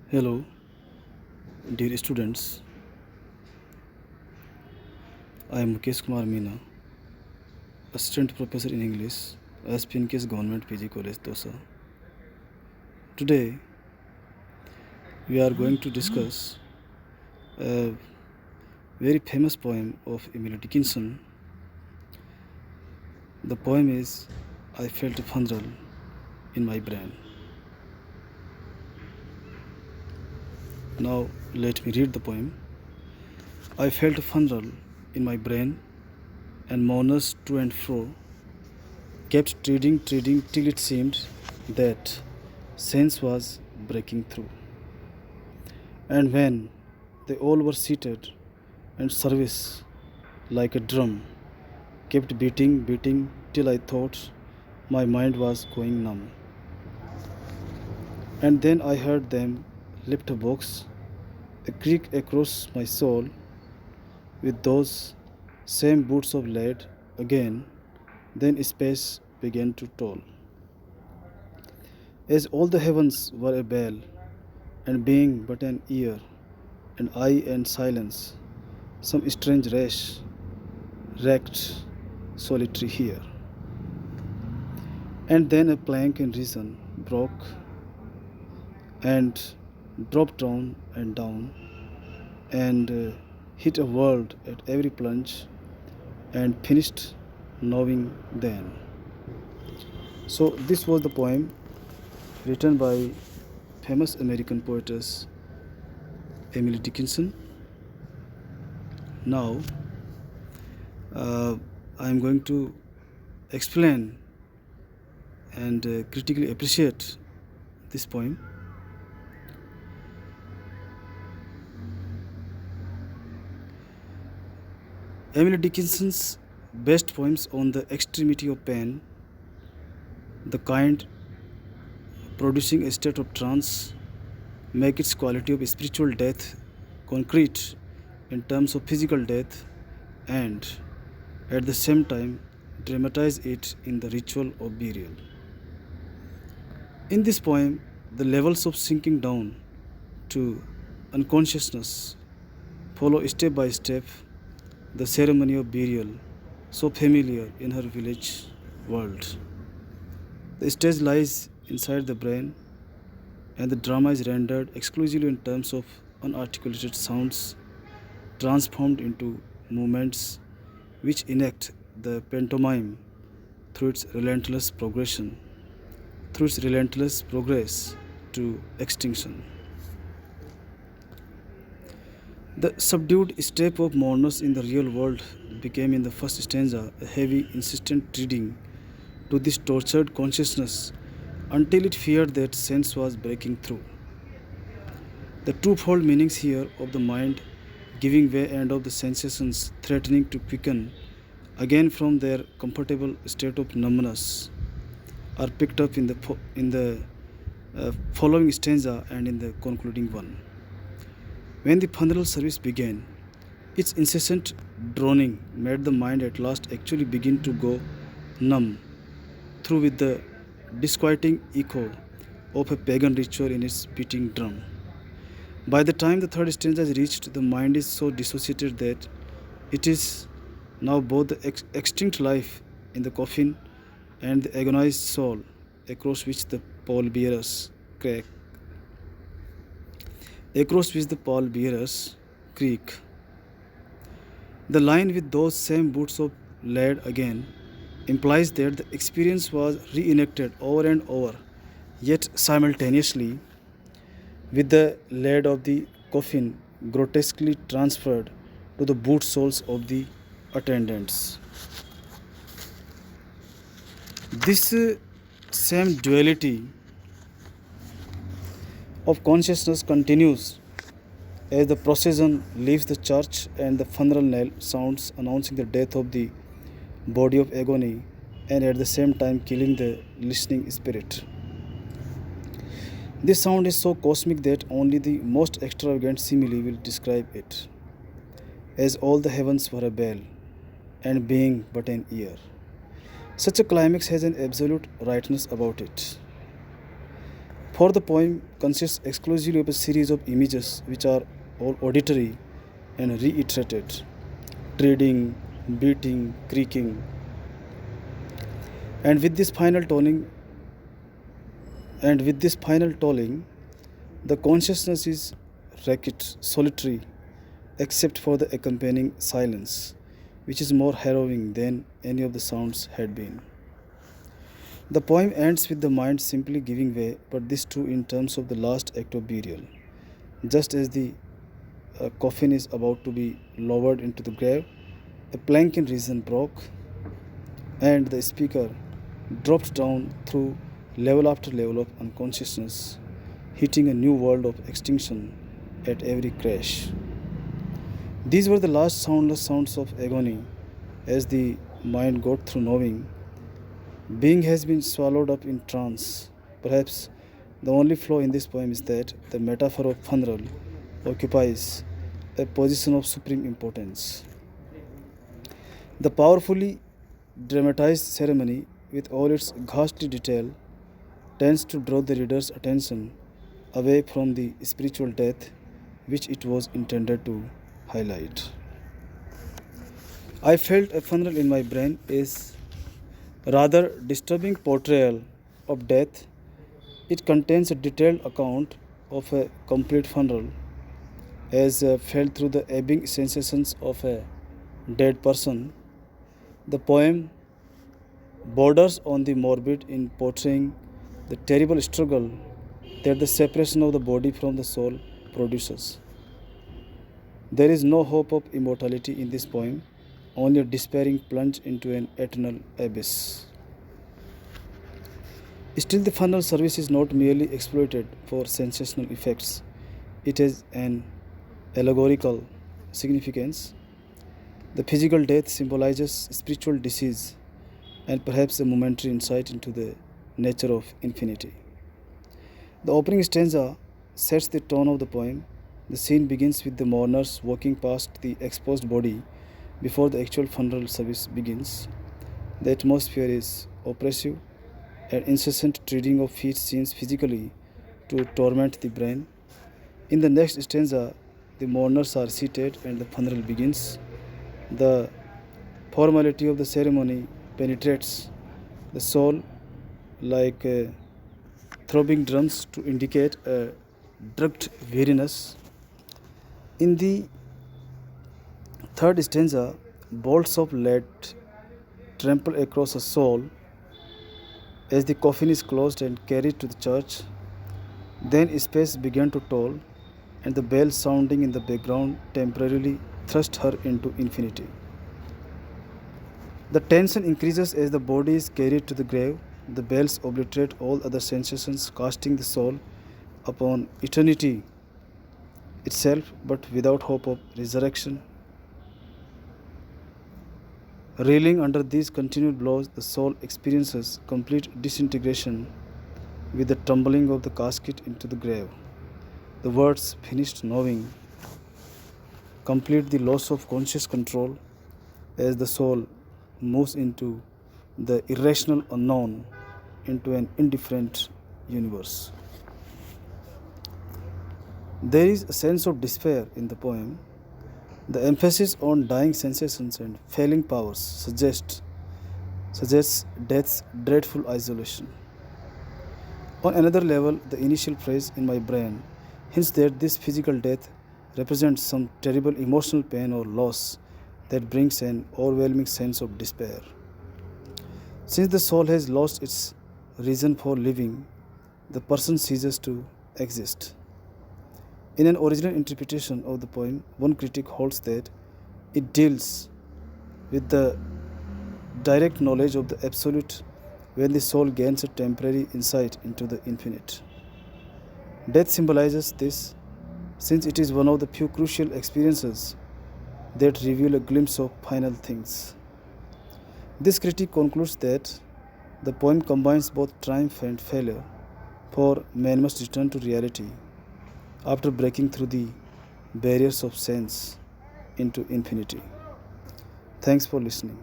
Hello, dear students. I am Mukesh Kumar Meena, Assistant Professor in English, SPNK's Government PG College, Dosa. Today, we are going to discuss a very famous poem of Emily Dickinson. The poem is I Felt a Funeral in My Brain. Now, let me read the poem. I felt a funeral in my brain, and mourners to and fro kept treading till it seemed that sense was breaking through. And when they all were seated, and service, like a drum, kept beating till I thought my mind was going numb. And then I heard them lift a box, a creak across my soul, with those same boots of lead again. Then space began to toll. As all the heavens were a bell, and being but an ear, and eye and silence, some strange rash wrecked solitary here. And then a plank in reason broke and dropped down and hit a world at every plunge and finished knowing then. So this was the poem written by famous American poetess Emily Dickinson. Now I am going to explain and critically appreciate this poem. Emily Dickinson's best poems on the extremity of pain, the kind producing a state of trance, make its quality of spiritual death concrete in terms of physical death, and at the same time dramatize it in the ritual of burial. In this poem, the levels of sinking down to unconsciousness follow step by step the ceremony of burial so familiar in her village world. The stage lies inside the brain, and the drama is rendered exclusively in terms of unarticulated sounds transformed into movements which enact the pantomime through its relentless progression, through its relentless progress to extinction. The subdued step of mourners in the real world became in the first stanza a heavy, insistent treading to this tortured consciousness until it feared that sense was breaking through. The twofold meanings here of the mind giving way and of the sensations threatening to quicken again from their comfortable state of numbness are picked up in the following stanza and in the concluding one. When the funeral service began, its incessant droning made the mind at last actually begin to go numb through with the disquieting echo of a pagan ritual in its beating drum. By the time the third stanza is reached, the mind is so dissociated that it is now both the extinct life in the coffin and the agonized soul across which the pallbearers crack, across which the pallbearers creak. The line with those same boots of lead again implies that the experience was reenacted over and over, yet simultaneously, with the lead of the coffin grotesquely transferred to the boot soles of the attendants. This same duality of consciousness continues as the procession leaves the church and the funeral knell sounds announcing the death of the body of agony and at the same time killing the listening spirit. This sound is so cosmic that only the most extravagant simile will describe it, as all the heavens were a bell, and being but an ear. Such a climax has an absolute rightness about it. For the poem consists exclusively of a series of images which are all auditory and reiterated, treading, beating, creaking, and with this final toning, the consciousness is ragged, solitary, except for the accompanying silence, which is more harrowing than any of the sounds had been. The poem ends with the mind simply giving way, but this too in terms of the last act of burial. Just as the coffin is about to be lowered into the grave, a plank in reason broke, and the speaker dropped down through level after level of unconsciousness, hitting a new world of extinction at every crash. These were the last soundless sounds of agony as the mind got through knowing being has been swallowed up in trance. Perhaps the only flaw in this poem is that the metaphor of funeral occupies a position of supreme importance. The powerfully dramatized ceremony, with all its ghastly detail, tends to draw the reader's attention away from the spiritual death which it was intended to highlight. I felt a funeral in my brain is rather disturbing portrayal of death. It contains a detailed account of a complete funeral as felt through the ebbing sensations of a dead person. The poem borders on the morbid in portraying the terrible struggle that the separation of the body from the soul produces. There is no hope of immortality in this poem, only a despairing plunge into an eternal abyss. Still, the funeral service is not merely exploited for sensational effects, it has an allegorical significance. The physical death symbolizes spiritual disease and perhaps a momentary insight into the nature of infinity. The opening stanza sets the tone of the poem. The scene begins with the mourners walking past the exposed body before the actual funeral service begins. The atmosphere is oppressive, and incessant treading of feet seems physically to torment the brain. In the next stanza, the mourners are seated and the funeral begins. The formality of the ceremony penetrates the soul like throbbing drums to indicate a drugged weariness. In the third stanza, bolts of lead trample across a soul as the coffin is closed and carried to the church. Then space began to toll, and the bell sounding in the background temporarily thrust her into infinity. The tension increases as the body is carried to the grave. The bells obliterate all other sensations, casting the soul upon eternity itself, but without hope of resurrection. Reeling under these continued blows, the soul experiences complete disintegration with the tumbling of the casket into the grave. The words finished knowing complete the loss of conscious control as the soul moves into the irrational unknown, into an indifferent universe. There is a sense of despair in the poem. The emphasis on dying sensations and failing powers suggests death's dreadful isolation. On another level, the initial phrase in my brain hints that this physical death represents some terrible emotional pain or loss that brings an overwhelming sense of despair. Since the soul has lost its reason for living, the person ceases to exist. In an original interpretation of the poem, one critic holds that it deals with the direct knowledge of the absolute when the soul gains a temporary insight into the infinite. Death symbolizes this, since it is one of the few crucial experiences that reveal a glimpse of final things. This critic concludes that the poem combines both triumph and failure, for man must return to reality after breaking through the barriers of sense into infinity. Thanks for listening.